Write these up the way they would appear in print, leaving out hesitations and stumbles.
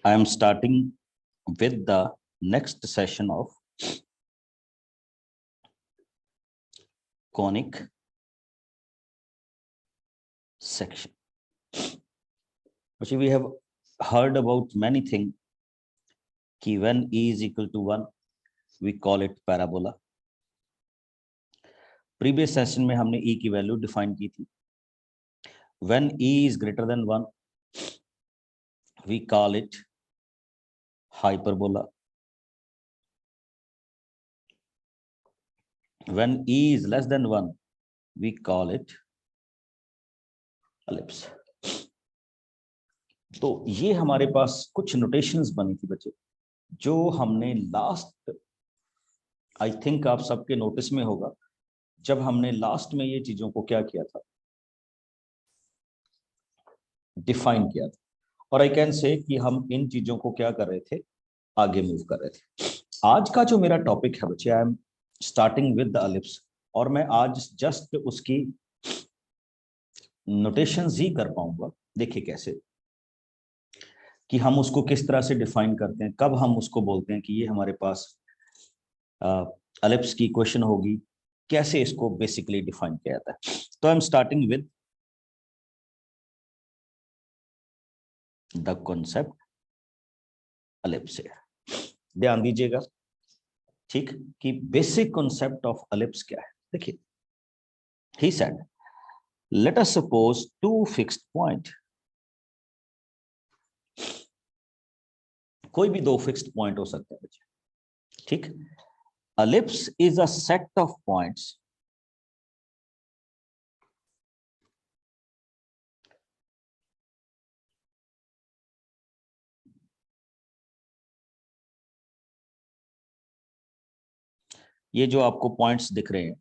I am starting with the next session of conic section. Actually, we have heard about many things. Ki when E is equal to 1, we call it parabola. Previous session में हमने E की value define की थी. When E is greater than 1, we call it hyperbola. When E is less than 1, we call it ellipse. तो ये हमारे पास कुछ notations बनी थी बच्चे, जो हमने लास्ट, आई थिंक आप सबके नोटिस में होगा, जब हमने लास्ट में ये चीजों को क्या किया था, डिफाइन किया था. और आई कैन से कि हम इन चीजों को क्या कर रहे थे, आगे मूव कर रहे थे. आज का जो मेरा टॉपिक है बच्चे, आई am starting with the ellipse, और मैं आज जस्ट उसकी नोटेशंस ही कर पाऊंगा. देखिए कैसे कि हम उसको किस तरह से डिफाइन करते हैं, कब हम उसको बोलते हैं कि ये हमारे पास एलिप्स की इक्वेशन होगी, कैसे इसको बेसिकली डिफाइन किया जाता है. तो I am starting with the concept ellipse. ध्यान दीजिएगा, ठीक, कि बेसिक कॉन्सेप्ट ऑफ एलिप्स क्या है. देखिए, he said let us suppose two fixed point. कोई भी दो फिक्स्ड पॉइंट हो सकते हैं बच्चे, ठीक. Ellipse is a set of points ये जो आपको पॉइंट्स दिख रहे हैं,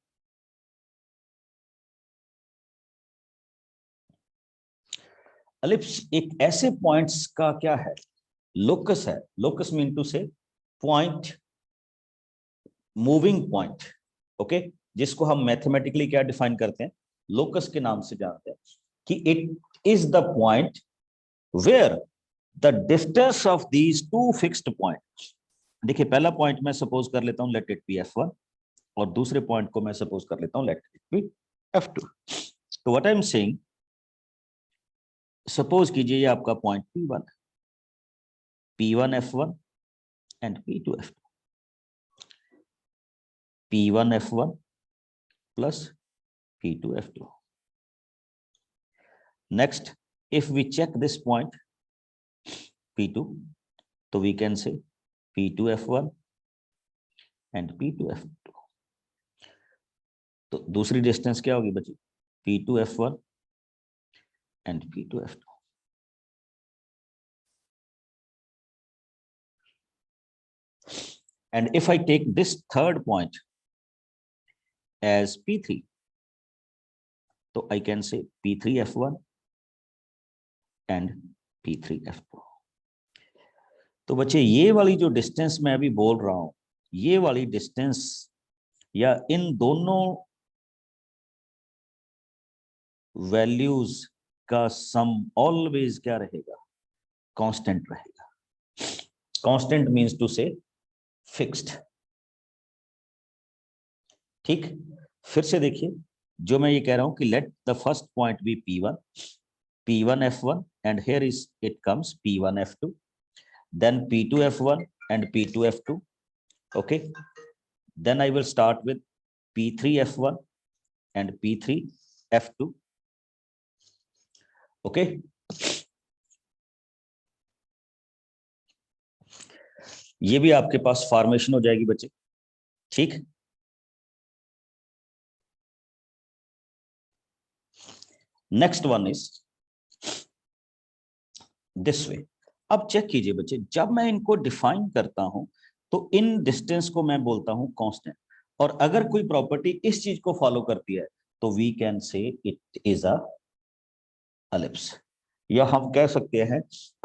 एलिप्स एक ऐसे पॉइंट्स का क्या है, लोकस है. लोकस मीन टू से पॉइंट, मूविंग पॉइंट, ओके, जिसको हम मैथमेटिकली क्या डिफाइन करते हैं, लोकस के नाम से जानते हैं, कि it is the point where the distance of these two fixed point. देखिए, पहला पॉइंट मैं सपोज कर लेता हूं लेट इट बी F1, और दूसरे पॉइंट को मैं सपोज कर लेता हूं लेट इट बी F2. तो what I am saying, suppose कीजिए ये आपका point P1, P1 F1 and P2 F2. P1 F1 plus P2 F2. Next, if we check this point P2, so we can say P2 F1 and P2 F2. तो दूसरी distance क्या होगी बच्ची, P2 F1 and P2 F2. And if I take this third point as P3, so I can say P3 F1 and P3 F2. तो बच्चे ये वाली जो डिस्टेंस मैं अभी बोल रहा हूं, ये वाली डिस्टेंस या इन दोनों वैल्यूज का सम ऑलवेज क्या रहेगा, कांस्टेंट रहेगा. कांस्टेंट मींस टू से फिक्स्ड, ठीक. फिर से देखिए, जो मैं ये कह रहा हूं कि let the first point be P1 F1 and here is it comes P1 F2, then P2 F1 and P2 F2. Okay, then I will start with P3 F1 and P3 F2. Okay, ये भी आपके पास formation हो जाएगी बच्चे, ठीक. Next one is this way. अब check कीजिए बच्चे, जब मैं इनको डिफाइन करता हूं तो इन डिस्टेंस को मैं बोलता हूं कांस्टेंट, और अगर कोई प्रॉपर्टी इस चीज को फॉलो करती है तो we can say it is a ellipse. या हम कह सकते हैं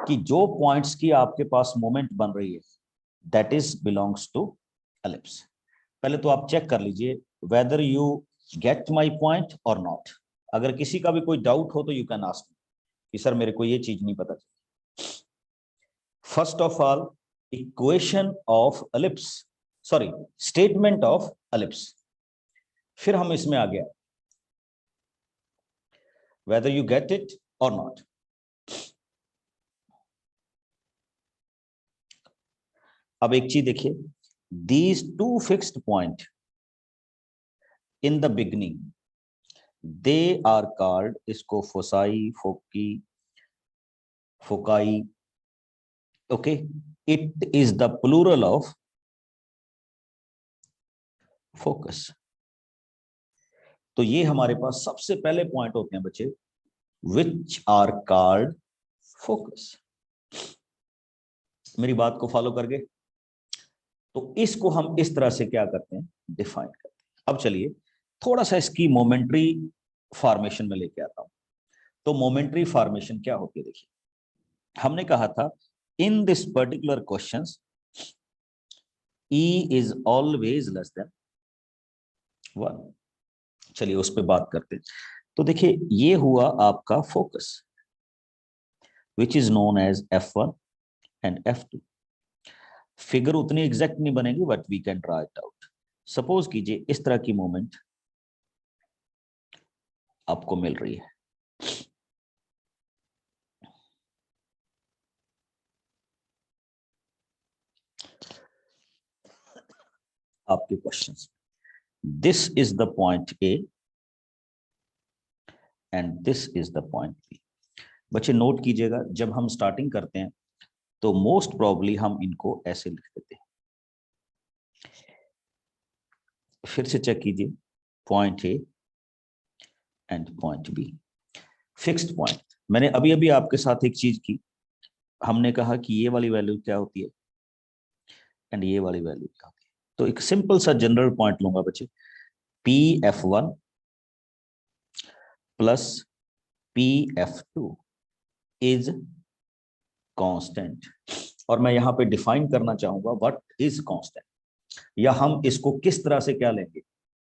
कि जो पॉइंट्स की आपके पास मोमेंट बन रही है that is belongs to ellipse. पहले तो आप चेक कर लीजिए whether you get my point और नॉट. अगर किसी का भी कोई डाउट हो तो यू कैन आस्क मी कि सर मेरे को ये चीज नहीं पता चली. First of all equation of ellipse, sorry statement of ellipse, फिर हम इसमें आ गया whether you get it or not. अब एक चीज देखिए, these two fixed point in the beginning they are called, इसको foci, foci, foci, okay, it is the plural of focus. तो ये हमारे पास सबसे पहले पॉइंट होते हैं बच्चे, which are called focus. मेरी बात को फॉलो कर गए? तो इसको हम इस तरह से क्या करते हैं, डिफाइन करते हैं। अब चलिए थोड़ा सा इसकी मोमेंट्री फॉर्मेशन में लेके आता हूं। तो मोमेंट्री फॉर्मेशन क्या होती है, देखिए हमने कहा था in this particular questions E is always less than 1। चलिए उस पर बात करते हैं। तो देखिए ये हुआ आपका focus which is known as F1 and F2। Figure उतनी एग्जैक्ट नहीं बनेगी but we can draw it out. Suppose कीजिए इस तरह की मोमेंट आपको मिल रही है, आपके questions, this is the point A and this is the point B. बच्चे नोट कीजिएगा, जब हम स्टार्टिंग करते हैं तो मोस्ट प्रोबेबली हम इनको ऐसे लिख देते हैं। फिर से चेक कीजिए, point A and point B, fixed point. मैंने अभी अभी आपके साथ एक चीज की, हमने कहा कि ये वाली वैल्यू क्या होती है एंड ये वाली वैल्यू क्या होती है। तो एक सिंपल सा जनरल पॉइंट लूंगा बच्चे, PF1 plus PF2 is constant. और मैं यहां पे डिफाइन करना चाहूंगा व्हाट इज कांस्टेंट, या हम इसको किस तरह से क्या लेंगे,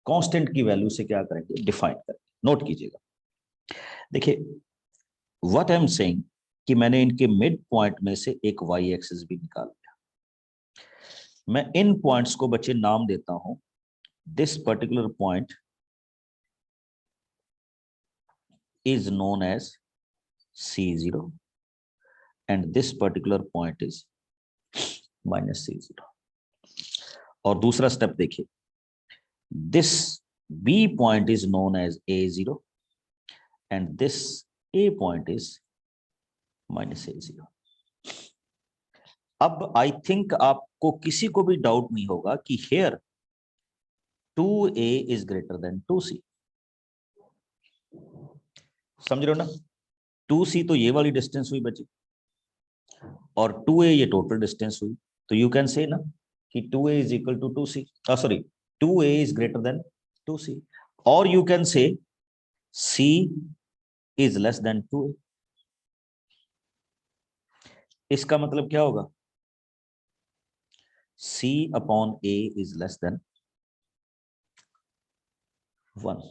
कांस्टेंट की वैल्यू से क्या करेंगे, डिफाइन करेंगे। नोट कीजिएगा, देखिए व्हाट आई एम सेइंग कि मैंने इनके मिड पॉइंट में से एक वाई एक्सिस भी निकाल लिया। मैं इन पॉइंट्स को बच्चे नाम देता हूं, this particular point is known as C0 and this particular point is minus C0। और दूसरा स्टेप देखिए, this B point is known as A0 and this A point is minus A0। अब आई थिंक आपको किसी को भी doubt नहीं होगा कि here 2A is greater than 2C। समझ रहे हो ना, 2C तो ये वाली डिस्टेंस हुई बच्चे और 2A ये टोटल डिस्टेंस हुई। तो यू कैन से ना कि 2A is equal to 2C, sorry 2A is greater than 2C, और you can say C is less than 2A। इसका मतलब क्या होगा, C upon A is less than 1।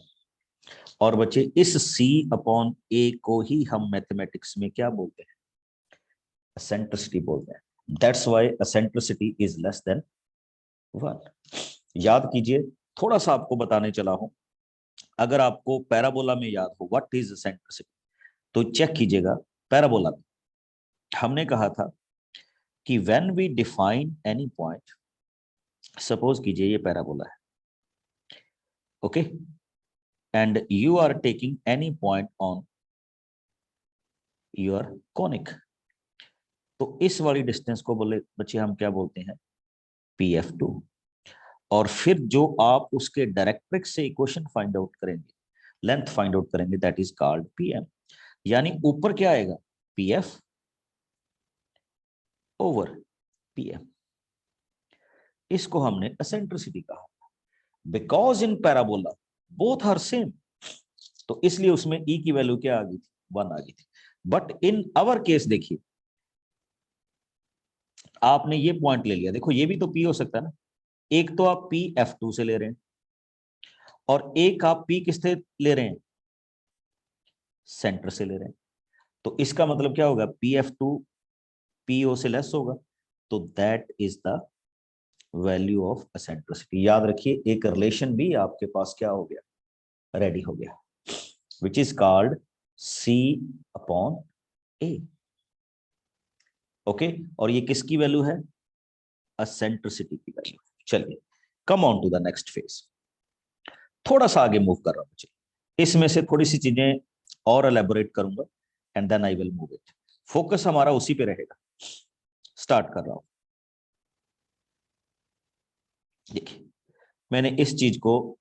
और बच्चे इस C अपॉन A को ही हम मैथमेटिक्स में क्या बोलते हैं, एसेंट्रिसिटी बोलते हैं। That's why eccentricity is less than 1। याद कीजिए, थोड़ा सा आपको बताने चला हूं, अगर आपको पैराबोला में याद हो व्हाट इज एसेंट्रिसिटी, तो चेक कीजिएगा पैराबोला में हमने कहा था कि when we define any point, suppose कीजिए ये पैराबोला है, okay, and you are taking any point on your conic, तो इस वाली डिस्टेंस को बोले बच्चे हम क्या बोलते हैं, PF2। और फिर जो आप उसके डायरेक्ट्रिक्स से इक्वेशन फाइंड आउट करेंगे, लेंथ फाइंड आउट करेंगे, दैट इज कॉल्ड PM। यानी ऊपर क्या आएगा, PF ओवर PM। इसको हमने एसेंट्रिसिटी कहा, because in parabola both are same, तो इसलिए उसमें E की वैल्यू क्या आ गई थी, 1 आ गई थी। बट इन आवर केस देखिए, आपने ये पॉइंट ले लिया, देखो ये भी तो P हो सकता है ना, एक तो आप PF2 से ले रहे हैं और एक आप P किससे ले रहे हैं, सेंटर से ले रहे हैं। तो इसका मतलब क्या होगा, PF2 PO से लेस होगा, तो that is the value of eccentricity. याद रखिए एक रिलेशन भी आपके पास क्या हो गया, रेडी हो गया, which is called C/A। Okay, और ये किसकी वैल्यू है, एसेंट्रिसिटी की वैल्यू। चलिए come on to the next phase, थोड़ा सा आगे मूव कर रहा हूं, मुझे इसमें से थोड़ी सी चीजें और एलेबोरेट करूंगा and then I will move it. Focus हमारा उसी पे रहेगा। स्टार्ट कर रहा हूं। देखिए मैंने इस चीज को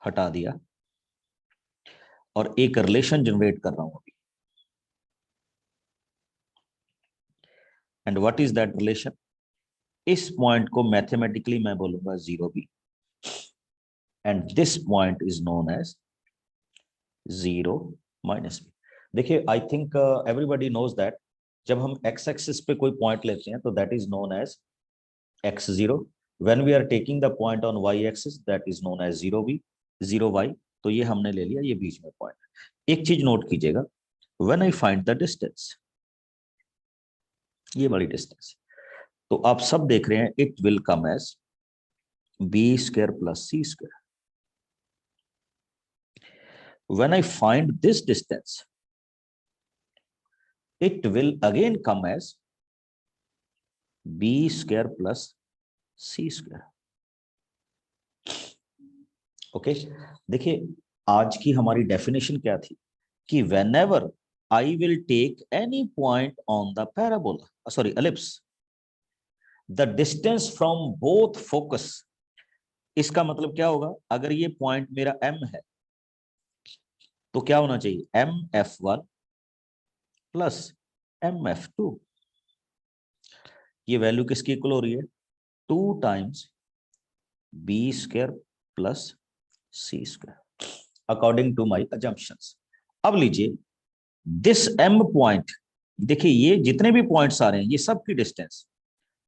हटा दिया और एक रिलेशन जनरेट कर रहा हूं अभी। And what is that relation, इस पॉइंट को मैथमेटिकली मैं बोलूंगा 0B, and this point is known as 0-B। देखिए I think everybody knows that जब हम एक्स एक्सिस पे कोई पॉइंट लेते हैं तो that is known as x0। When we are taking the point on y axis that is known as 0B, 0y। तो ये हमने ले लिया, ये बीच में पॉइंट। एक चीज नोट कीजिएगा, when I find the distance, ये बड़ी डिस्टेंस, तो आप सब देख रहे हैं it will come as B² + C²। When I find this distance, it will again come as B² + C²। Okay, देखिए आज की हमारी डेफिनेशन क्या थी कि whenever I will take any point on the parabola, sorry ellipse, the distance from both focus, इसका मतलब क्या होगा, अगर ये पॉइंट मेरा M है तो क्या होना चाहिए, MF1 + MF2। ये वैल्यू किसकी इक्वल हो रही है, 2 times B² + C², according to my assumptions. अब लीजिए दिस M पॉइंट, देखिए ये जितने भी पॉइंट्स आ रहे हैं ये सब की डिस्टेंस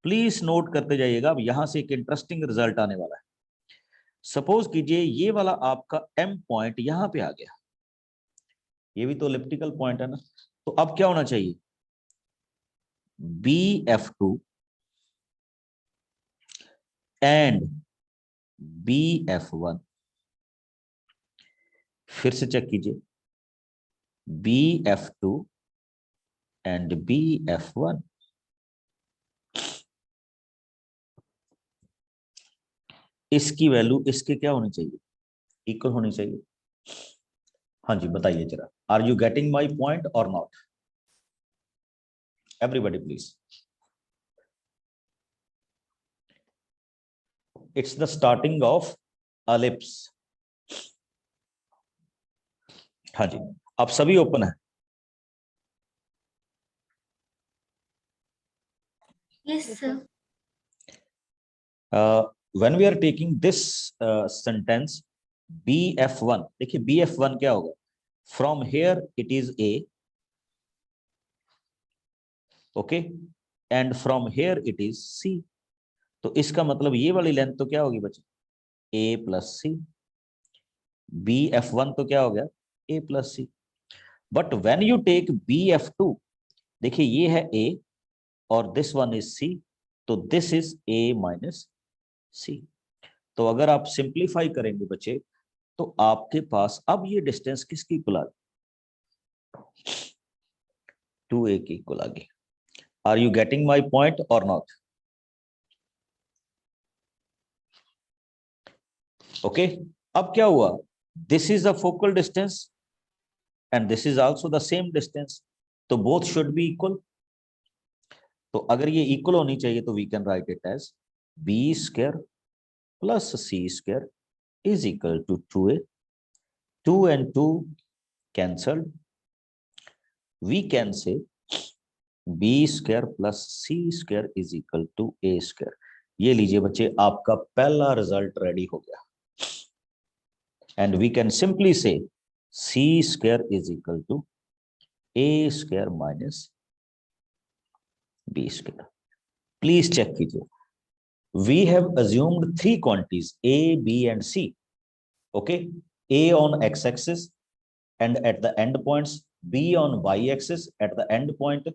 प्लीज नोट करते जाइएगा। अब यहां से एक इंटरेस्टिंग रिजल्ट आने वाला है। सपोज कीजिए ये वाला आपका M पॉइंट यहां पे आ गया, ये भी तो एलिप्टिकल पॉइंट है ना, तो अब क्या होना चाहिए, BF2 एंड BF1, फिर से चेक कीजिए, BF2 एंड BF1, इसकी वैल्यू इसके क्या होनी चाहिए, इक्वल होनी चाहिए। हाँ जी बताइए जरा, are you getting my point और not, everybody please. It's the starting of ellipse. हाँ जी, आप सभी ओपन है। Yes, sir. When we are taking this sentence BF1, देखिए BF1 क्या होगा, from here it is A, okay, and from here it is C। तो इसका मतलब ये वाली लेंथ तो क्या होगी बच्चे, A + C। BF1 तो क्या हो गया, A + C। But when you take BF2, देखिए ये है A और दिस वन इज C, तो दिस इज A - C। तो अगर आप सिंप्लीफाई करेंगे बच्चे तो आपके पास अब ये डिस्टेंस किसकी इक्वल आ गई, 2A की इक्वल आ गई। Are you getting my point और नॉट, ओके। अब क्या हुआ, this is the focal distance and this is also the same distance, तो बोथ शुड बी इक्वल। तो अगर ये इक्वल होनी चाहिए तो we can write it as B² + C² is equal to 2A, 2 and 2 cancelled, we can say B² + C² is equal to A²। ये लीजिए बच्चे आपका पहला रिजल्ट रेडी हो गया, एंड वी कैन सिंपली से C² is equal to A² - B²। Please check कीजिए, we have assumed 3 quantities A, B and C, okay, A on x-axis and at the end points B on y-axis at the end point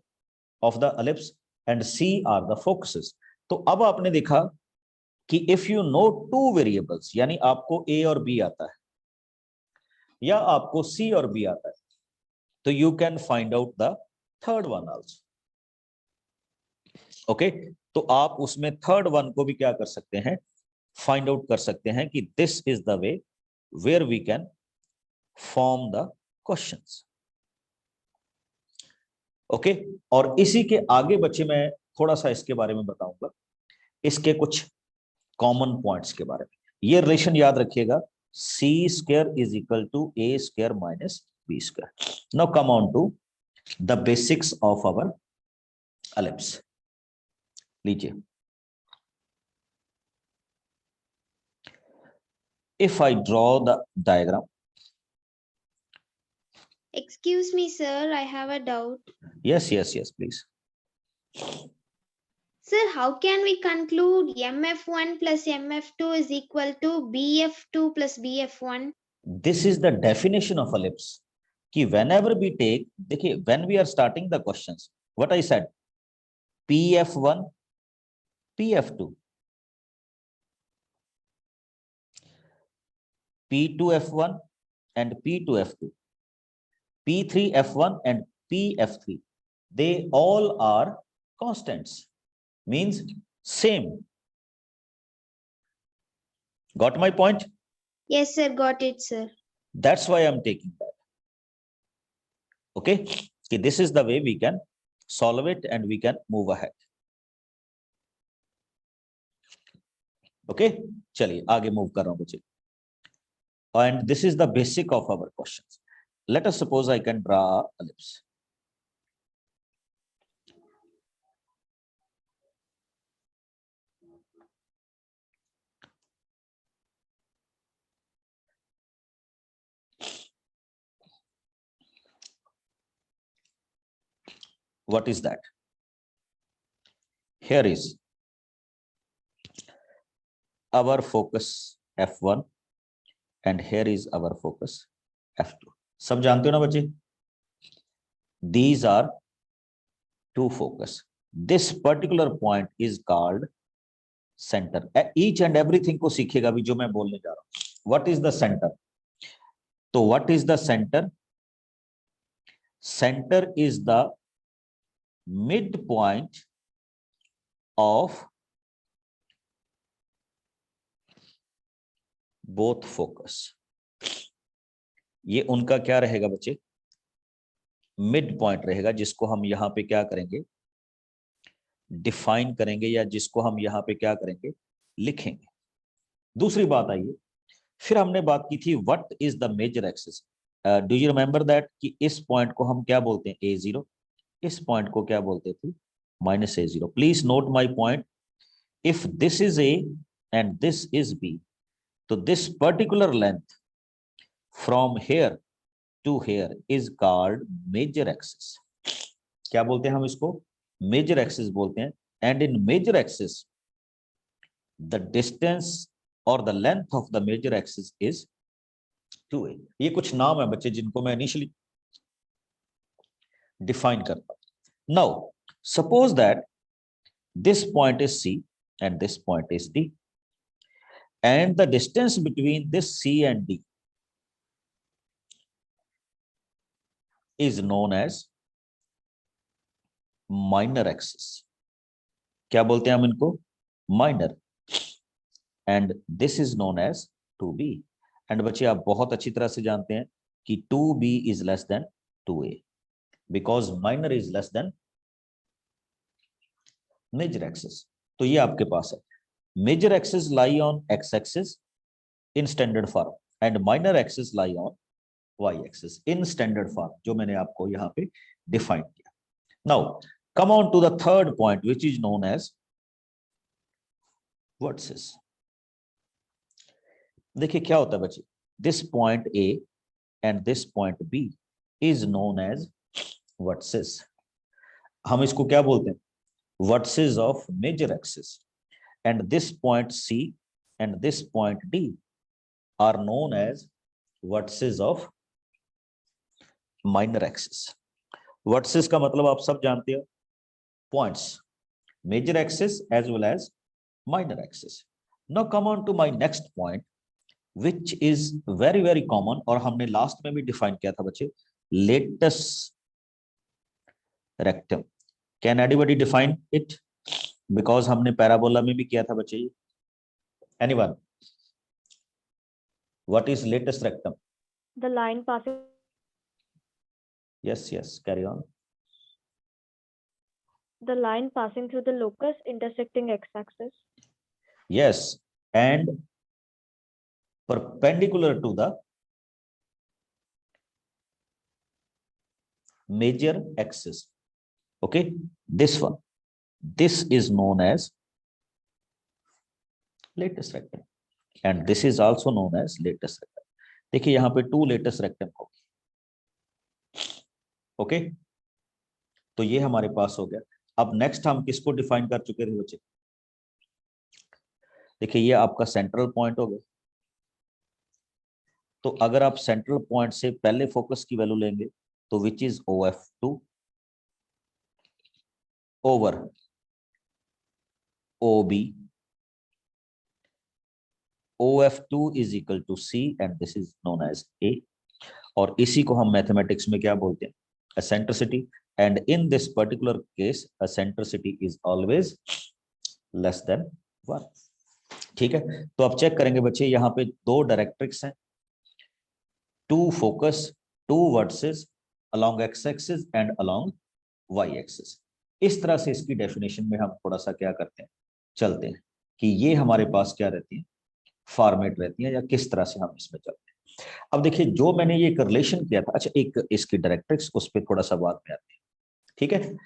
of the ellipse and C are the focuses. तो अब आपने देखा कि if you know two variables, यानी आपको A और B आता है या आपको C और B आता है, तो you can find out the third one also. Okay तो आप उसमें थर्ड वन को भी क्या कर सकते हैं, फाइंड आउट कर सकते हैं कि this is the way where we can form the questions. Okay और इसी के आगे बच्चे मैं थोड़ा सा इसके बारे में बताऊंगा, इसके कुछ कॉमन पॉइंट्स के बारे में. ये रिलेशन याद रखिएगा, C square is equal to A square minus B square. Now come on to the basics of our ellipse. लीजिए, if I draw the diagram. Excuse me, sir, I have a doubt. Yes, please. Sir, how can we conclude MF1 plus MF2 is equal to BF2 plus BF1? This is the definition of ellipse. कि whenever we take, देखिए, when we are starting the questions, what I said, PF1, PF2, P2F1 and P2F2, P3F1 and PF3, they all are constants, means same. Got my point? Yes, sir, got it, sir. That's why I'm taking that. Okay, so this is the way we can solve it and we can move ahead. Okay, चलिए आगे move कर रहा हूं बच्चे. And this is the basic of our questions. Let us suppose I can draw an ellipse. What is that? Here is our focus F1 and here is our focus F2. सब जानते हो ना बच्चे? These are two focus. This particular point is called center. Each and everything को सीखेगा भी जो मैं बोलने जा रहा हूं. What is the center? तो what is the center? Center is the midpoint of both focus. ये उनका क्या रहेगा बच्चे? मिड पॉइंट रहेगा, जिसको हम यहां पे क्या करेंगे, डिफाइन करेंगे, या जिसको हम यहां पे क्या करेंगे, लिखेंगे. दूसरी बात आइए, फिर हमने बात की थी what is the major axis. Do you remember that कि इस पॉइंट को हम क्या बोलते हैं, A0, इस पॉइंट को क्या बोलते थे, minus A0. Please note my point. If this is A and this is B, तो this particular length from here to here is called major axis. क्या बोलते हैं हम इसको, मेजर एक्सिस बोलते हैं. And in major axis the distance और the length of the major axis is 2a. ये कुछ नाम है बच्चे जिनको मैं इनिशियली डिफाइन करता हूं. Now suppose that this point is C and this point is D, and the distance between this C and D is known as minor axis. क्या बोलते हैं हम इनको, minor. And this is known as 2b. And बच्चे आप बहुत अच्छी तरह से जानते हैं कि 2b is less than 2a because minor is less than major axis. तो ये आपके पास है, major axis lie on x axis in standard form and minor axis lie on y axis in standard form, जो मैंने आपको यहाँ पे डिफाइन किया. Now come on to the third point which is known as vertices. देखिए क्या होता है बच्चे, this point A and this point B is known as vertices. हम इसको क्या बोलते हैं, vertices of major axis. And this point C and this point D are known as vertices of minor axis. Vertices का मतलब आप सब जानते हो, points, major axis as well as minor axis. Now come on to my next point which is very very common, और हमने last में भी डिफाइन किया था बच्चे, latus rectum. Can anybody define it? Because हमने पैराबोला में भी किया था बच्चे। Anyone? What is latus rectum? The line passing. Yes, yes, carry on. The line passing through the locus intersecting x-axis. Yes, and perpendicular to the major axis. Okay, this one, this is known as latest rectum, and this is also known as latest rectum. देखिए यहाँ पे 2 latus rectum होगी। Okay, तो ये हमारे पास हो गया। अब नेक्स्ट हम किसको डिफाइन कर चुके थे बच्चे? देखिए ये आपका सेंट्रल पॉइंट हो गया। तो अगर आप सेंट्रल पॉइंट से पहले फोकस की वैल्यू लेंगे तो which is OF2 over OB, OF2 is equal to C and this is known as A, और इसी को हम मैथमेटिक्स में क्या बोलते हैं? Eccentricity, and in this particular case eccentricity is always less than 1। ठीक है, तो अब चेक करेंगे बच्चे, यहाँ पे 2 डायरेक्ट्रिक्स हैं, 2 focus, 2 vertices along x axis and along y axis। इस तरह से इसकी डेफिनेशन में हम थोड़ा सा क्या करते हैं, चलते हैं कि ये हमारे पास क्या रहती है, फॉर्मेट रहती है, या किस तरह से हम इसमें चलते हैं। अब देखिए जो मैंने ये रिलेशन किया था, अच्छा एक इसकी डायरेक्ट्रिक्स, उस पर थोड़ा सा बात में आते हैं। ठीक है,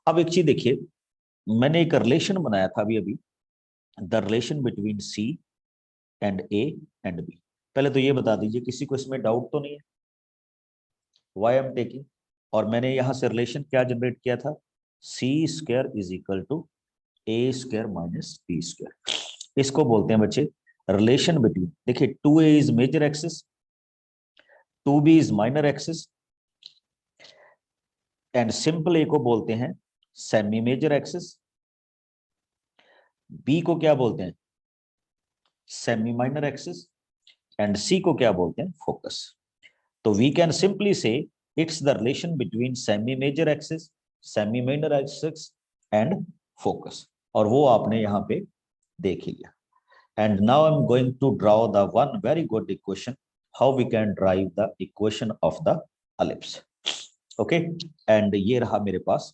अब एक चीज देखिए, मैंने एक रिलेशन बनाया था अभी the relation between C and A and B। पहले तो ये बता दीजिए किसी को इसमें डाउट तो नहीं है, व्हाई आई एम टेकिंग, और मैंने यहां से रिलेशन क्या जनरेट किया था, C² is equal to A² minus B²। इसको बोलते हैं बच्चे रिलेशन बिटवीन, देखिए 2A is major axis, 2B is minor axis, and simple A को बोलते हैं सेमी मेजर एक्सिस, B को क्या बोलते हैं, semi minor axis, and C को क्या बोलते हैं, फोकस। तो we can simply say it's the relation between semi major axis, semi minor axis and focus, और वो आपने यहाँ पे देख ही लिया। And now I'm going to draw the one very good equation, how we can derive the equation of the ellipse. Okay, and ये रहा मेरे पास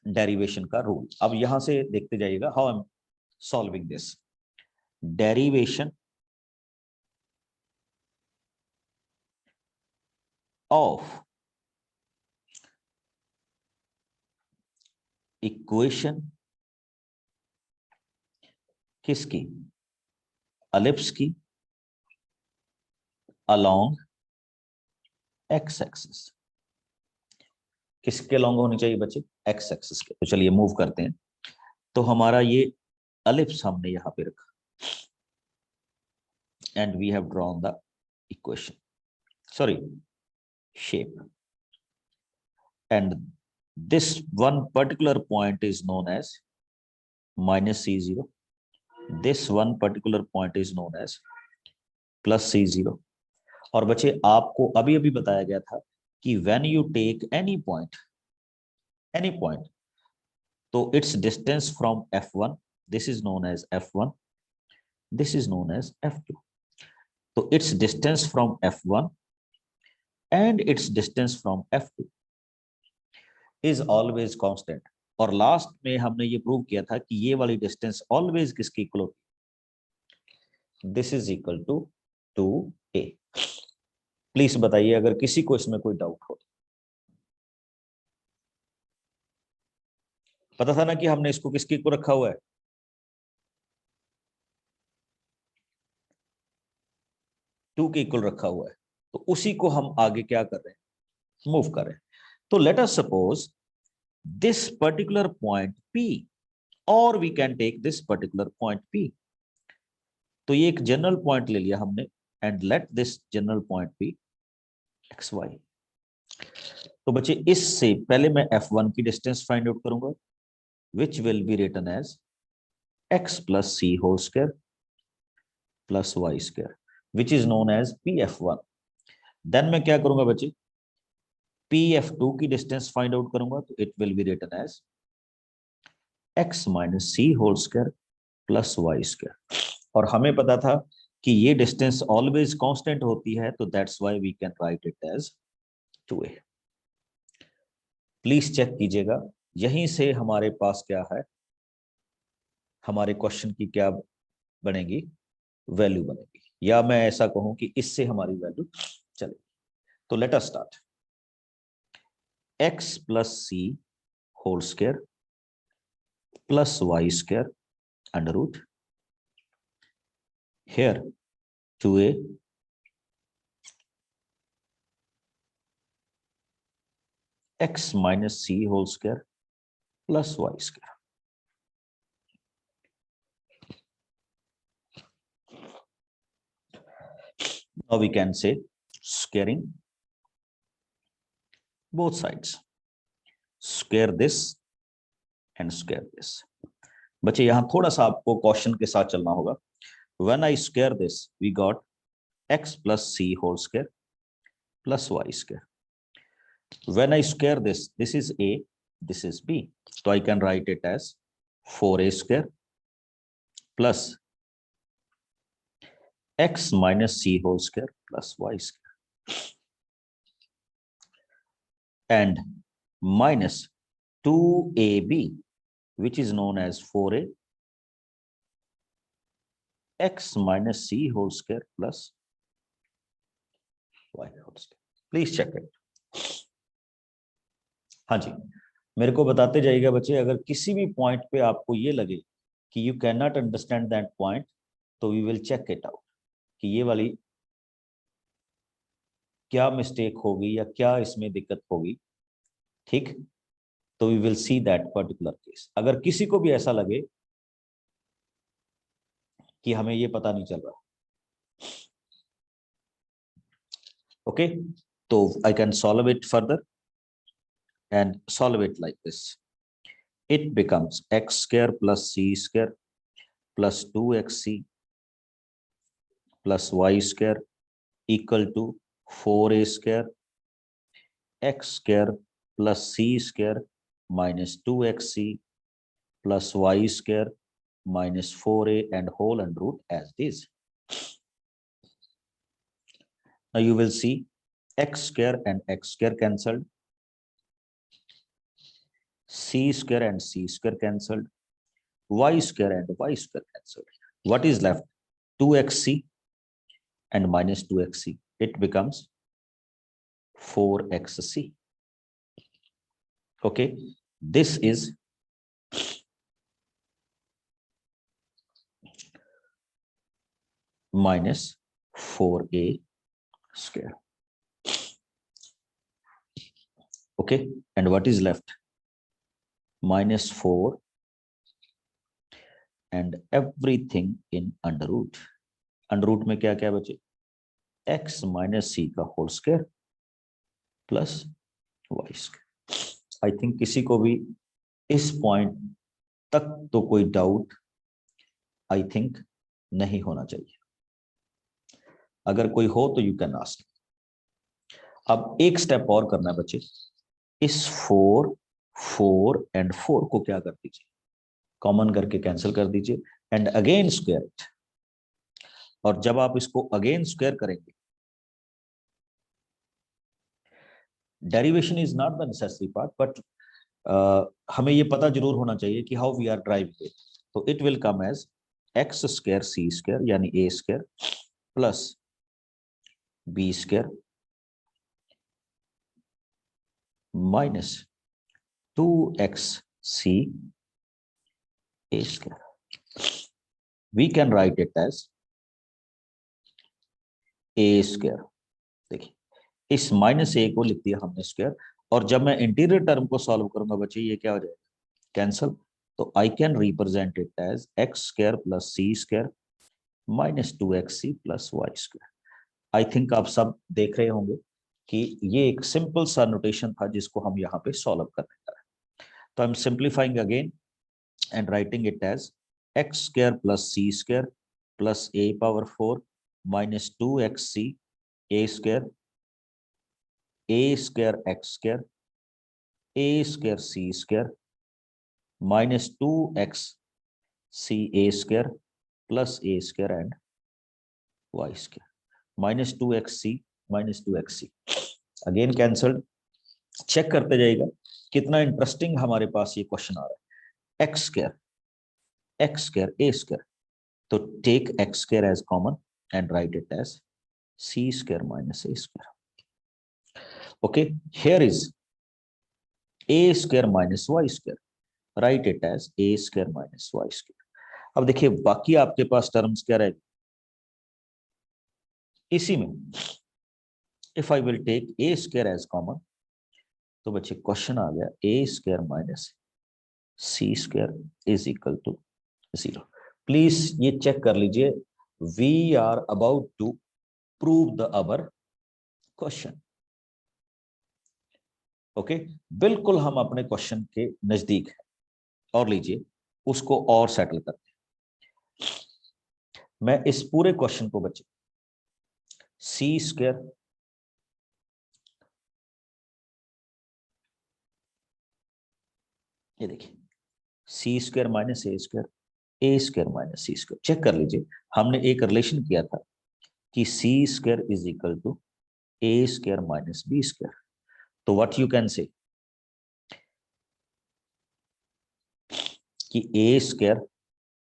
डेरिवेशन का रूल। अब यहां से देखते जाइएगा how I'm solving this derivation of equation किसकी, ellipse की along x axis। किसके along होनी चाहिए बच्चे, x axis के। तो चलिए मूव करते हैं। तो हमारा ये ellipse हमने यहां पे रखा, and we have drawn the equation, sorry, shape, and this one particular point is known as minus C0, this one particular point is known as plus C0। और बच्चे आपको अभी अभी बताया गया था कि when you take any point, तो its distance from F1, this is known as F1, this is known as F2। तो its distance from F1 and its distance from F2 is always constant। और last में हमने ये prove किया था कि ये वाली डिस्टेंस ऑलवेज किसकी इक्वल होती है, this is equal to 2A। Please बताइए अगर किसी को इसमें कोई डाउट हो। पता था ना कि हमने इसको किसकी को रखा हुआ है, 2 के इक्वल रखा हुआ है, तो उसी को हम आगे क्या कर रहे हैं, मूव कर रहे हैं। तो let us suppose this particular point P, or we can take this particular point P। तो ये एक जनरल पॉइंट ले लिया हमने, and let this general point be XY। तो बच्चे इससे पहले मैं f1 की डिस्टेंस फाइंड आउट करूंगा, which will be written as x plus c whole square plus y square, which is known as pf1. Then मैं क्या करूंगा बच्चे, pf2 की डिस्टेंस फाइंड आउट करूंगा, तो it will be written as x minus c whole square plus y square. और हमें पता था कि ये डिस्टेंस ऑलवेज कांस्टेंट होती है, तो that's why we can write it as 2a। Please check कीजिएगा, यहीं से हमारे पास क्या है, हमारे क्वेश्चन की क्या बनेगी, वैल्यू बनेगी, या मैं ऐसा कहूं कि इससे हमारी वैल्यू चलेगी। तो let us start. x plus c whole square plus y square under root, here 2a x minus c whole square plus y square. Now we can say squaring both sides, square this and square this. बच्चे यहां थोड़ा सा आपको question के साथ चलना होगा। When I square this, we got x plus c whole square plus y square. When I square this, this is a, this is b, so I can write it as 4a square plus x minus c whole square plus y square and minus 2ab, which is known as 4a x minus c whole square plus y whole square. Please check it. हाँ जी, मेरे को बताते जाइएगा बच्चे, अगर किसी भी point पे आपको ये लगे कि you can not understand that point, तो we will check it out कि ये वाली क्या मिस्टेक होगी या क्या इसमें दिक्कत होगी, ठीक। तो we will see that particular case. अगर किसी को भी ऐसा लगे कि हमें ये पता नहीं चल रहा, ओके, तो I can solve it further and solve it like this. It becomes x square plus c square plus 2xc plus y square equal to 4a square x square plus c square minus 2xc plus y square minus 4a and whole and root as this. Now you will see x square and x square cancelled, c square and c square cancelled, y square and y square cancelled. What is left? 2xc and minus 2xc. It becomes 4xc. Okay, this is minus 4a square. Okay, and what is left? Minus 4 and everything in under root. Under root में क्या क्या बचे? x minus c का whole square plus y square. I think किसी को भी इस point तक तो कोई डाउट आई थिंक नहीं होना चाहिए। अगर कोई हो तो यू कैन आस्क। अब एक स्टेप और करना है बच्चे, इस 4 4 एंड 4 को क्या कर दीजिए, कॉमन करके कैंसिल कर दीजिए एंड अगेन स्क्वायर इट। और जब आप इसको अगेन स्क्वायर करेंगे, derivation is not the necessary part, but हमें ये पता जरूर होना चाहिए कि how we are driving it. तो it will come as x square C square यानी A square plus B square minus 2xc a square. We can write it as a square. देखिए, इस माइनस ए को लिख दिया हमने स्क्वायर, और जब मैं इंटीरियर टर्म को सॉल्व करूंगा बच्चे, ये क्या हो जाएगा, कैंसल। तो I can represent it as x square plus c square minus 2xc plus y square. I think आप सब देख रहे होंगे कि ये एक सिंपल सा नोटेशन था जिसको हम यहाँ पे सॉल्व करने जा रहे हैं। तो I M simplifying again and writing it as x square plus c square plus a power 4 minus 2xc a square x square a square c square minus 2x c a square plus a square and y square minus 2xc minus 2xc again cancelled। Check करते जाइएगा कितना interesting हमारे पास ये question आ रहा है। x square a square, तो take x square as common and write it as c square minus a square. Okay, here is a square minus y square, write it as a square minus y square. अब देखिए बाकी आपके पास terms क्या रहेगी इसी में। if I will take a square as common, तो बच्चे क्वेश्चन आ गया a square minus c square is equal to 0। Please ये चेक कर लीजिए, we are about to prove the our question। Okay, बिल्कुल हम अपने क्वेश्चन के नजदीक हैं। और लीजिए उसको और सेटल करते हैं। मैं इस पूरे क्वेश्चन को बच्चे सी स्क्वायर ये देखिए C square minus A square minus C square check कर लीजिए। हमने एक रिलेशन किया था कि C square is equal to A square minus B square. तो व्हाट यू कैन से कि A square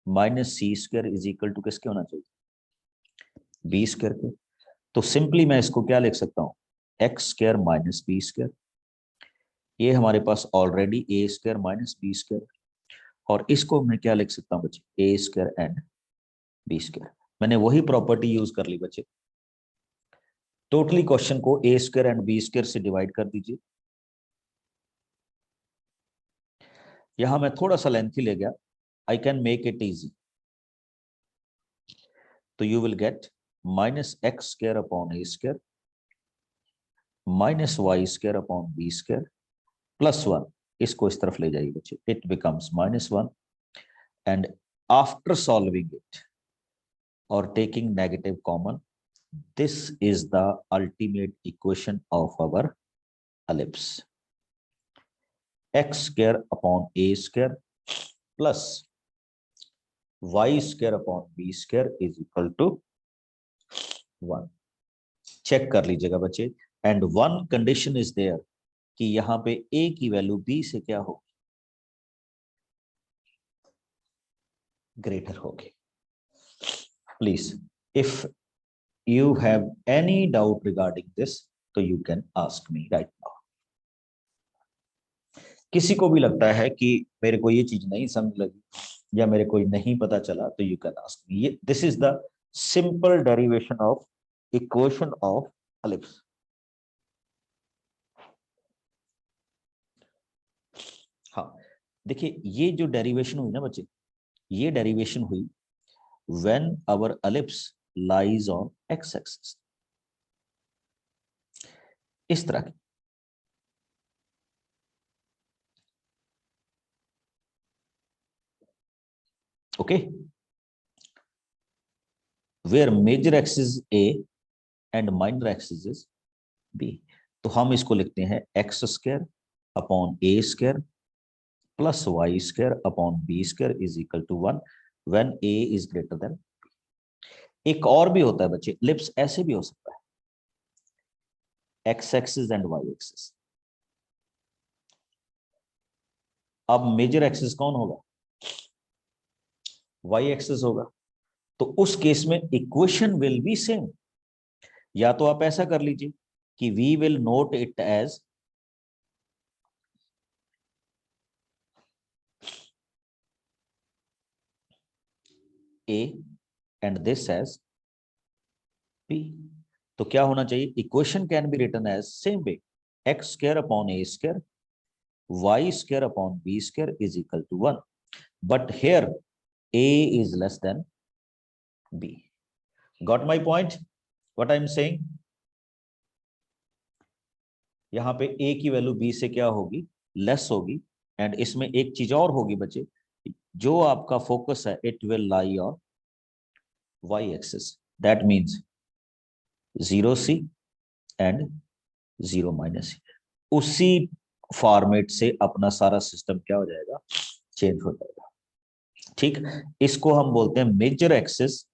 minus C square is equal to किसके होना चाहिए, बी स्क्वायर के। तो सिंपली मैं इसको क्या लिख सकता हूं, x square minus B square. ये हमारे पास already a square minus B square, और इसको मैं क्या लिख सकता हूं बच्चे, a square and B square. मैंने वही प्रॉपर्टी यूज कर ली बच्चे। टोटली क्वेश्चन को A square and B square से डिवाइड कर दीजिए। यहां मैं थोड़ा सा लेंथी ले गया, I can make it easy. तो you will get minus X square upon A square minus Y square upon B square plus 1। इसको इस तरफ ले जाइए बच्चे, it becomes -1 and after solving it और taking negative common, this is the ultimate equation of our ellipse, x square upon a square plus y square upon b square is equal to 1। Check कर लीजिएगा बच्चे, and one condition is there कि यहां पे a की value b से क्या हो, ग्रेटर होगी। Please if you have any doubt regarding this, so you can ask me right now। किसी को भी लगता है कि मेरे को ये चीज नहीं समझ लगी या मेरे को नहीं पता चला, तो you can ask me। ये this is the simple derivation of equation of ellipse। हाँ देखिए ये जो डेरिवेशन हुई ना बच्चे, ये डेरिवेशन हुई when our ellipse lies on x axis, इस तरह की। Okay, where major axis is a and minor axis is b। तो हम इसको लिखते हैं x square upon a square plus y square upon b square is equal to 1 when a is greater than b। एक और भी होता है बच्चे, एलिप्स ऐसे भी हो सकता है, x axis and y axis. अब मेजर एक्सिस कौन होगा, y एक्सिस होगा। तो उस केस में इक्वेशन विल बी सेम। या तो आप ऐसा कर लीजिए कि we will note it as a and this as b। तो क्या होना चाहिए, equation can be written as same way, x square upon a square y square upon b square is equal to 1, but here a is less than b। Got my point, what I'm saying? यहाँ पे a की value b से क्या होगी, less होगी। And इसमें एक चीज और होगी बच्चे, जो आपका फोकस है it will lie on y axis, that means 0c and 0 - c। उसी फॉर्मेट से अपना सारा सिस्टम क्या हो जाएगा, चेंज हो जाएगा। ठीक, इसको हम बोलते हैं major axis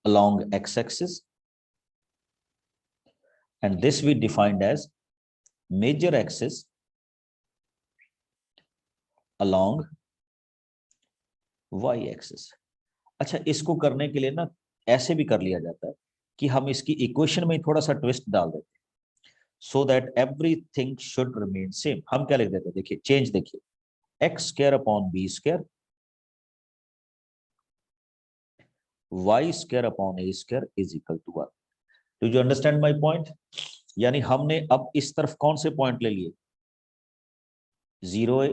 along x-axis, and this we defined as major axis along y-axis। अच्छा, इसको करने के लिए ना ऐसे भी कर लिया जाता है कि हम इसकी इक्वेशन में थोड़ा सा ट्विस्ट डाल देते हैं, so that everything should remain same. हम क्या लिख देते हैं, देखिए चेंज देखिए, x square upon B square y square upon A square is equal to 1। Do you understand my point? यानी हमने अब इस तरफ कौन से पॉइंट ले लिए, 0 a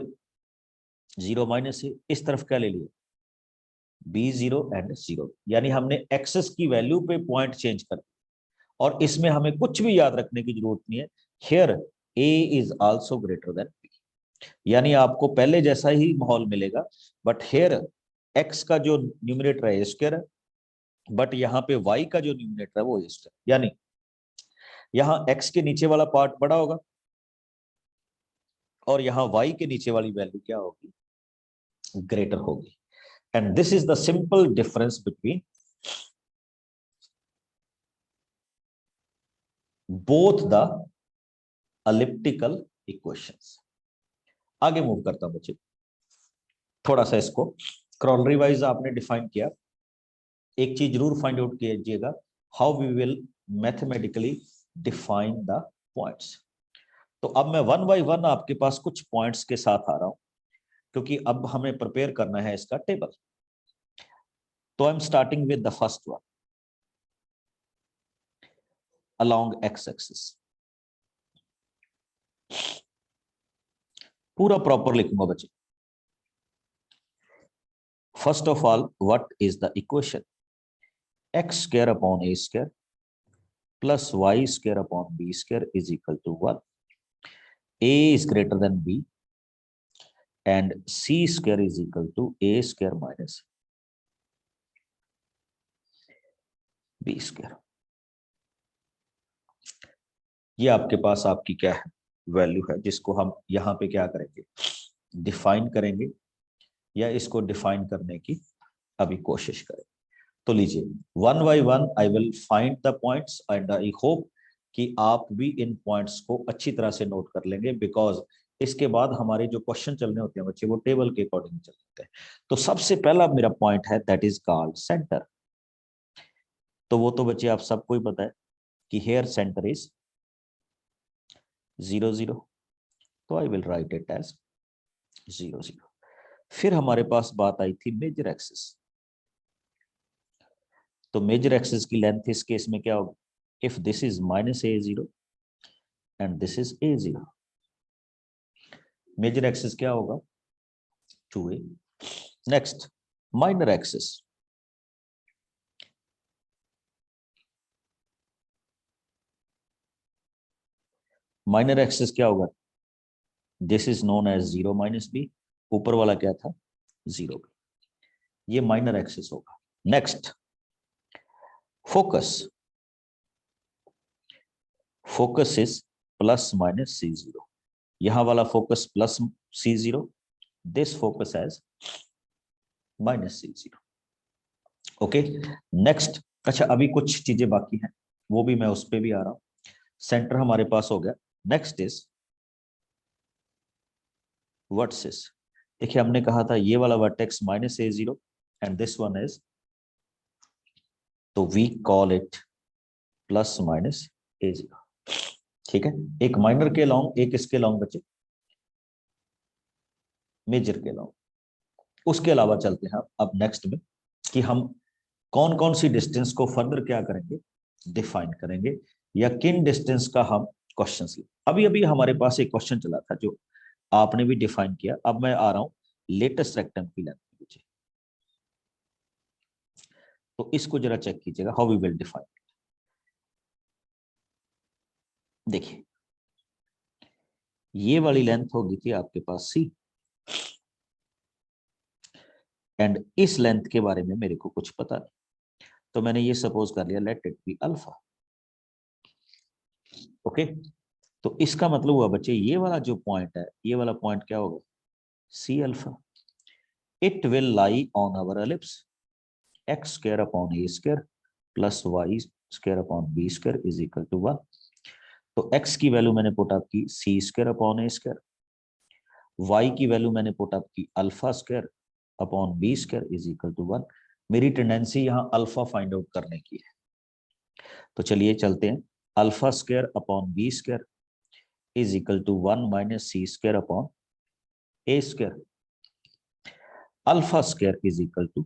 0 - a, इस तरफ क्या ले लिए, b0 एंड 0। यानी हमने एक्सेस की वैल्यू पे पॉइंट चेंज कर दिया। और इसमें हमें कुछ भी याद रखने की जरूरत नहीं है, here a is also greater than b। यानी आपको पहले जैसा ही माहौल मिलेगा, बट हियर x का जो न्यूमरेटर है स्क्वायर है, बट यहाँ पे y का जो न्यूमरेटर है वो स्क्वायर, यानी यहाँ x के नीचे वाला पार्ट बड़ा होगा और यहाँ y के नीचे वाली वैल्यू क्या होगी, ग्रेटर होगी। And this is the simple difference between both the elliptical equations. आगे मूव करता हूं बच्चे, थोड़ा सा इसको क्रॉलरी वाइज आपने डिफाइन किया। एक चीज जरूर फाइंड आउट कीजिएगा, how we will mathematically define the points. तो अब मैं वन बाय वन आपके पास कुछ पॉइंट्स के साथ आ रहा हूं, क्योंकि अब हमें प्रिपेयर करना है इसका टेबल। तो I am starting with the first one along x axis। पूरा प्रॉपर लिखूंगा बच्चे। First of all, what is the equation, x square upon a square plus y square upon b square is equal to 1। a is greater than b and c square is equal to a square minus b square। ये आपके पास आपकी क्या है, value है, जिसको हम यहाँ पे क्या करेंगे, डिफाइन करेंगे, या इसको डिफाइन करने की अभी कोशिश करें। तो लीजिए, one by one I will find the points and I hope कि आप भी इन पॉइंट्स को अच्छी तरह से नोट कर लेंगे, बिकॉज इसके बाद हमारे जो क्वेश्चन चलने होते हैं बच्चे वो टेबल के अकॉर्डिंग चलते होते हैं। तो सबसे पहला मेरा पॉइंट है दैट इज कॉल्ड सेंटर। तो वो तो बच्चे आप सबको ही पता है कि हेयर सेंटर इज 0 0, तो I will write it as 0 0। फिर हमारे पास बात आई थी मेजर एक्सिस। तो मेजर एक्सिस की लेंथ इस केस में क्या होगी, if this is -a0 and this is a0, major axis क्या होगा, 2a। Next, minor axis. Minor axis क्या होगा, this is known as 0 - b, ऊपर वाला क्या था, 0b, ये माइनर एक्सिस होगा। Next, focus. Focus is +-c0, यहां वाला focus +c0, this focus as -c0। Okay, next. अच्छा, अभी कुछ चीजें बाकी हैं, वो भी मैं उस पर भी आ रहा हूं। सेंटर हमारे पास हो गया। Next is vertices. देखिए, हमने कहा था ये वाला vertex -a0 and this one is, तो वी कॉल इट +-a0। ठीक है, एक माइनर के लॉन्ग, एक इसके लॉन्ग बचे, मेजर के लॉन्ग। उसके अलावा चलते हैं अब नेक्स्ट में कि हम कौन कौन सी डिस्टेंस को फर्दर क्या करेंगे, डिफाइन करेंगे, या किन डिस्टेंस का हम क्वेश्चंस ले। अभी अभी हमारे पास एक क्वेश्चन चला था जो आपने भी डिफाइन किया। अब मैं आ रहा हूं लेटेस्ट रेक्टेंगल की लेंथ के पीछे, तो इसको जरा चेक कीजिएगा, हाउ वी विल डिफाइन। देखिए ये वाली लेंथ होगी थी आपके पास सी, एंड इस लेंथ के बारे में मेरे को कुछ पता नहीं, तो मैंने ये सपोज कर लिया let it be alpha. Okay, तो इसका मतलब हुआ बच्चे ये वाला जो पॉइंट है, ये वाला पॉइंट क्या होगा, c alpha. It will lie on our ellipse x square upon A square plus y square upon B square is equal to 1। तो x की वैल्यू मैंने पुट अप की सी स्क्वायर अपॉन ए square, y की value मैंने put up की alpha square upon B square is equal to 1। मेरी tendency यहाँ alpha find out करने की है, तो चलिए चलते हैं। Alpha square upon B square is equal to 1 minus C square upon A square. Alpha square is equal to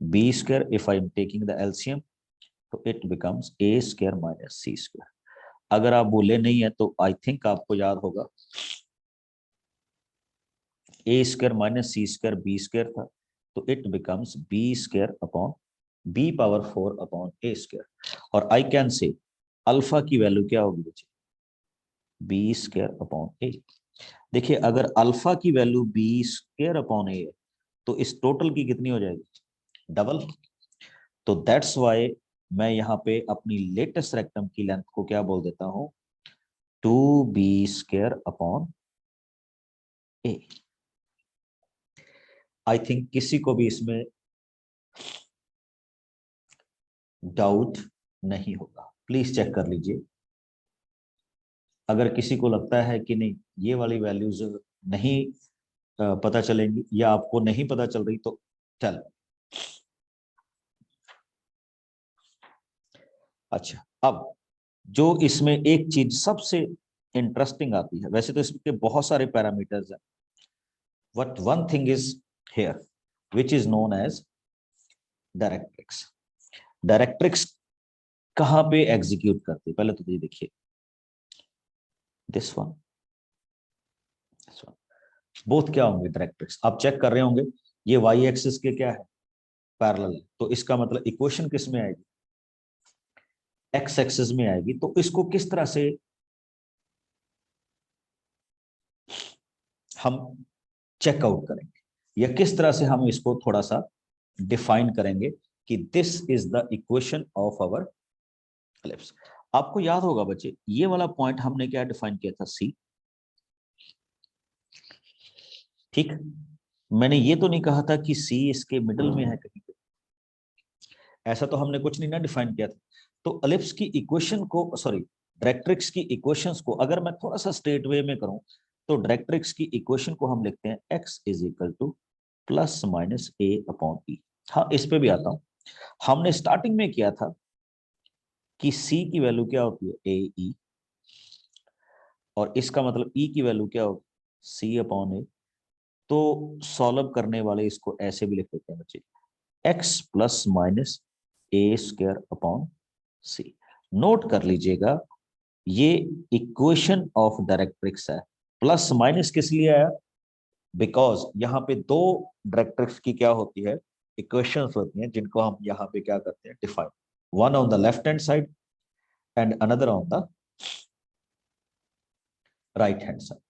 B square, if I am taking the LCM तो it becomes A square minus C square. अगर आप बोले नहीं है तो I think आपको याद होगा a square minus C square b square था, तो it becomes b square upon b power 4 upon A square. और आई कैन से अल्फा की वैल्यू क्या होगी बच्चे, बी स्क्वायर अपॉन ए। देखिए अगर अल्फा की वैल्यू बी स्क्वायर अपॉन ए है तो इस टोटल की कितनी हो जाएगी, डबल। तो दैट्स वाई मैं यहाँ पे अपनी लेटेस्ट रेक्टम की लेंथ को क्या बोल देता हूं, 2b square upon A. I think किसी को भी इसमें डाउट नहीं होगा, प्लीज चेक कर लीजिए। अगर किसी को लगता है कि नहीं ये वाली वैल्यूज नहीं पता चलेंगी या आपको नहीं पता चल रही तो चल। अच्छा, अब जो इसमें एक चीज सबसे इंटरेस्टिंग आती है, वैसे तो इसके बहुत सारे पैरामीटर्स हैं, but one thing is here which is known as directrix. Directrix कहां पे एग्जीक्यूट करती है, पहले तो ये देखिए दिस वन बोथ क्या होंगे डायरेक्ट्रिक्स, आप चेक कर रहे होंगे ये वाई एक्सिस के क्या है, पैरेलल है, तो इसका मतलब इक्वेशन किस में आएगी, एक्स एक्सिस में आएगी। तो इसको किस तरह से हम चेकआउट करेंगे या किस तरह से हम इसको थोड़ा सा डिफाइन करेंगे कि this is the equation of our ellipse. आपको याद होगा बच्चे ये वाला पॉइंट हमने क्या डिफाइन किया था, सी। ठीक, मैंने ये तो नहीं कहा था कि सी इसके मिडल में है कहीं पे, ऐसा तो हमने कुछ नहीं ना डिफाइन किया था। तो एलिप्स की इक्वेशन को, सॉरी डायरेक्ट्रिक्स की इक्वेशंस को अगर मैं थोड़ा सा स्ट्रेट वे में करूं तो डायरेक्ट्रिक्स की इक्वेशन को हम लिखते हैं x is equal to plus minus A upon E. हाँ इस पे भी आता हूं, हमने स्टार्टिंग में किया था कि c की वैल्यू क्या होती है, ए ई, और इसका मतलब e की वैल्यू क्या होगी, c अपॉन ए। तो सॉल्व करने वाले इसको ऐसे भी लिख देते हैं बच्चे, x plus minus A square upon C. Note कर लीजिएगा ये इक्वेशन ऑफ डायरेक्ट्रिक्स है। प्लस माइनस किस लिए आया, बिकॉज यहाँ पे दो डायरेक्ट्रिक्स की क्या होती है, इक्वेशंस होती हैं जिनको हम यहाँ पे क्या करते हैं, define, one on the left hand side and another on the right hand side.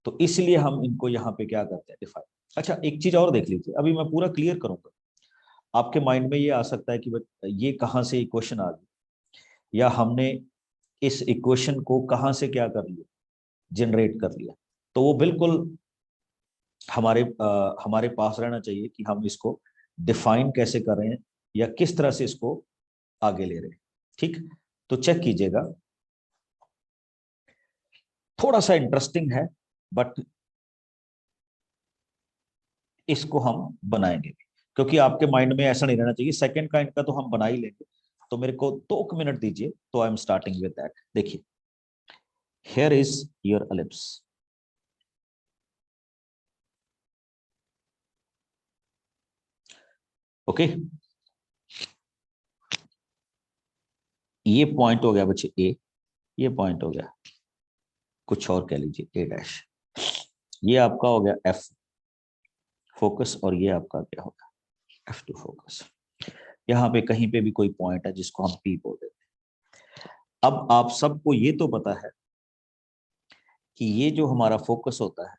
तो इसलिए हम इनको यहाँ पे क्या करते हैं, डिफाइन। अच्छा एक चीज और देख लीजिए, अभी मैं पूरा क्लियर करूंगा, आपके माइंड में ये आ सकता है कि ये कहाँ से इक्वेशन आ गई, या हमने इस इक्वेशन को कहाँ से क्या कर लिया, जनरेट कर लिया। तो वो बिल्कुल हमारे पास रहना चाहिए कि हम इसको डिफाइन कैसे कर रहे हैं या किस तरह से इसको आगे ले रहे हैं। ठीक, तो चेक कीजिएगा, थोड़ा सा इंटरेस्टिंग है बट इसको हम बनाएंगे भी, क्योंकि आपके माइंड में ऐसा नहीं रहना चाहिए सेकंड काइंड का तो हम बना ही लेंगे। तो मेरे को 2 मिनट दीजिए, तो I am starting with that. देखिए here is your ellipse, okay. ये पॉइंट हो गया बच्चे ए, ये पॉइंट हो गया कुछ और कह लीजिए ए डैश, ये आपका हो गया एफ फोकस, और ये आपका क्या होगा, F2 फोकस। यहाँ पे कहीं पे भी कोई पॉइंट है जिसको हम P बोल देते हैं। अब आप सबको ये तो पता है कि ये जो हमारा फोकस होता है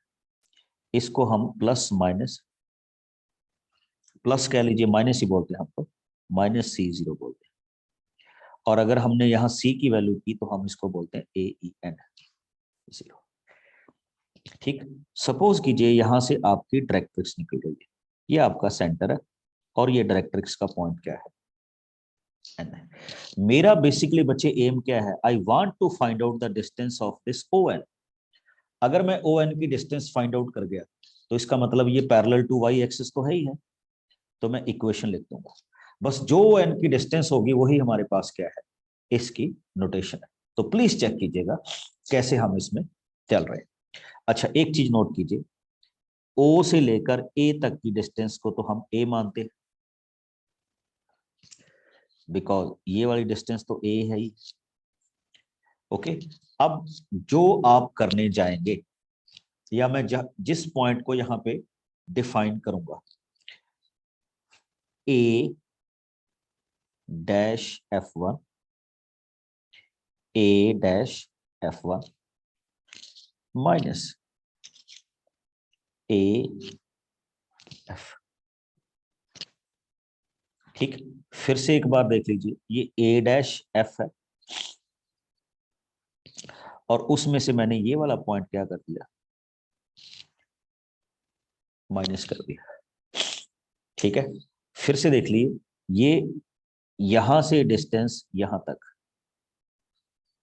इसको हम प्लस माइनस, प्लस कह लीजिए माइनस ही बोलते हैं हम तो, -C0 बोलते हैं। और अगर हमने यहाँ C की वैल्यू की तो हम इसको बोलते हैं AEN 0। ठीक, सपोज कीजिए यहाँ से आपकी डायरेक्ट्रिक्स निकल गई है, ये आपका सेंटर है और ये डायरेक्ट्रिक्स का पॉइंट क्या है, N है। मेरा बेसिकली बच्चे एम क्या है, I want to find out the distance of this ON। अगर मैं ON की डिस्टेंस फाइंड आउट कर गया तो इसका मतलब ये पैरेलल टू y एक्सिस तो है ही है, तो मैं इक्वेशन लिख दूंगा। बस जो ON की डिस्टेंस होगी वही हमारे पास क्या है, इसकी नोटेशन है। तो प्लीज चेक कीजिएगा कैसे हम इसमें चल रहे हैं। अच्छा, एक चीज नोट कीजिए, O से लेकर A तक की डिस्टेंस को तो हम A मानते हैं, बिकॉज ये वाली डिस्टेंस तो A है ही। ओके, अब जो आप करने जाएंगे या मैं जिस पॉइंट को यहां पे डिफाइन करूंगा, A dash F1, A dash F1 minus A F। ठीक, फिर से एक बार देख लीजिए, ये A डैश F है और उसमें से मैंने ये वाला पॉइंट क्या कर दिया, माइनस कर दिया। ठीक है, फिर से देख लीजिए, ये यहां से डिस्टेंस यहां तक,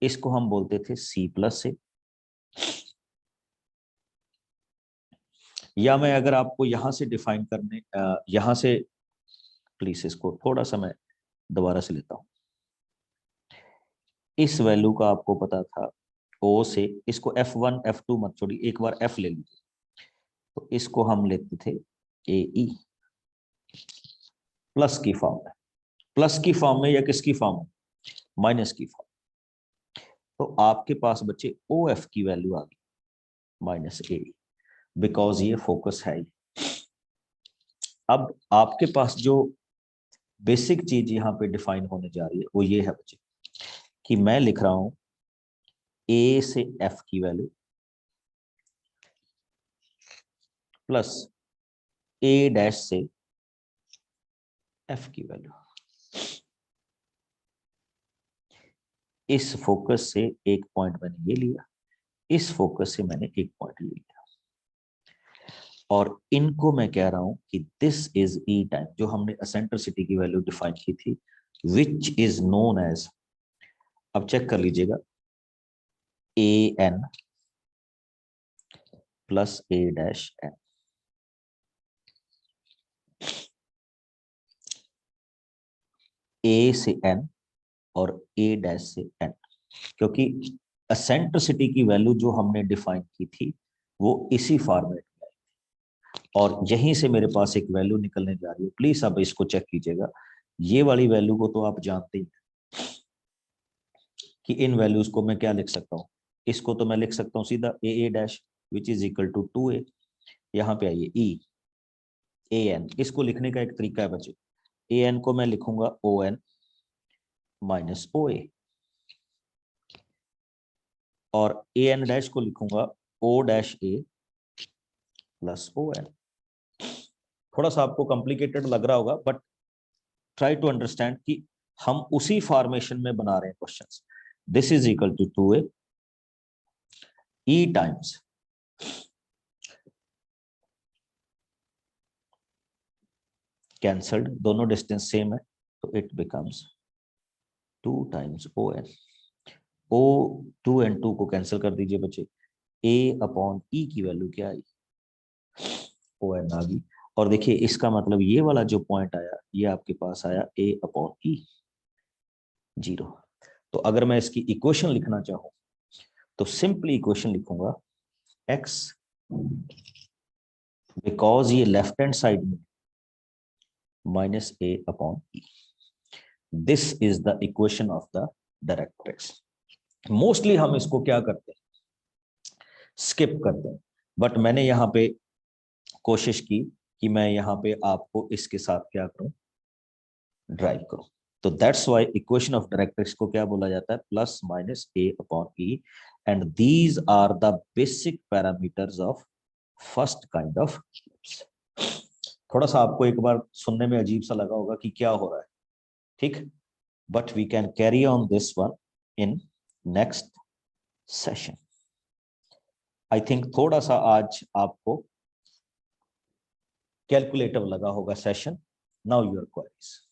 इसको हम बोलते थे C+ से, या मैं अगर आपको यहां से डिफाइन करने, यहां से, प्लीज इसको थोड़ा सा मैं दोबारा से लेता हूं। इस वैल्यू का आपको पता था O से, इसको F1 F2 मत छोड़िए, एक बार F ले लीजिए, तो इसको हम लेते थे AE प्लस की फॉर्म में, प्लस की फॉर्म में या किसकी फॉर्म में, माइनस की फॉर्म। तो आपके पास बच्चे OF की वैल्यू आ गई -AE, बिकॉज ये फोकस है ही। अब आपके पास जो बेसिक चीज यहाँ पे डिफाइन होने जा रही है वो ये है बच्चे, कि मैं लिख रहा हूं A से F की वैल्यू प्लस A डैश से F की वैल्यू। इस फोकस से एक पॉइंट मैंने ये लिया, इस फोकस से मैंने एक पॉइंट ले लिया, और इनको मैं कह रहा हूं कि दिस इज E टाइम, जो हमने एसेंट्रिसिटी की वैल्यू डिफाइन की थी, विच इज नोन एज, अब चेक कर लीजिएगा, AN plus A dash N। A से N और A डैश से N, क्योंकि एसेंट्रिसिटी की वैल्यू जो हमने डिफाइन की थी वो इसी फॉर्मेट में आई, और यहीं से मेरे पास एक वैल्यू निकलने जा रही है। प्लीज अब इसको चेक कीजिएगा, ये वाली वैल्यू को तो आप जानते ही कि इन वैल्यूज को मैं क्या लिख सकता हूँ, इसको तो मैं लिख सकता हूँ सीधा AA dash which is equal to 2A, यहाँ पे आइए E AN, इसको लिखने का एक तरीका है बच्चे, AN को मैं लिखूंगा ON माइनस OA, और AN डैश को लिखूंगा O dash A plus ON। थोड़ा सा आपको कॉम्प्लिकेटेड लग रहा होगा, बट ट्राई टू अंडरस्टैंड कि हम उसी फॉर्मेशन में बना रहे हैं questions. This is equal to 2A E times cancelled, दोनों डिस्टेंस सेम है, तो it becomes 2 times ON। O 2 and 2 को कैंसिल कर दीजिए बच्चे, A अपॉन E की वैल्यू क्या आई, ON आ गई। और देखिए इसका मतलब ये वाला जो पॉइंट आया ये आपके पास आया A अपॉन E 0। तो अगर मैं इसकी इक्वेशन लिखना चाहूं तो सिंपली इक्वेशन लिखूंगा x, बिकॉज ये लेफ्ट हैंड साइड में -A upon E। This is the equation of the directrix. Mostly हम इसको क्या करते हैं, स्किप करते हैं, बट मैंने यहाँ पे कोशिश की कि मैं यहाँ पे आपको इसके साथ क्या करूं, ड्राइव करूं। तो that's y equation of directrix को क्या बोला जाता है, plus minus A upon e, and these are the basic parameters of first kind of steps. थोड़ा सा आपको एक बार सुनने में अजीब सा लगा होगा कि क्या हो रहा है, ठीक, but we can carry on this one in next session. I think थोड़ा सा आज आपको कैलकुलेटिव लगा होगा सेशन। Now your queries.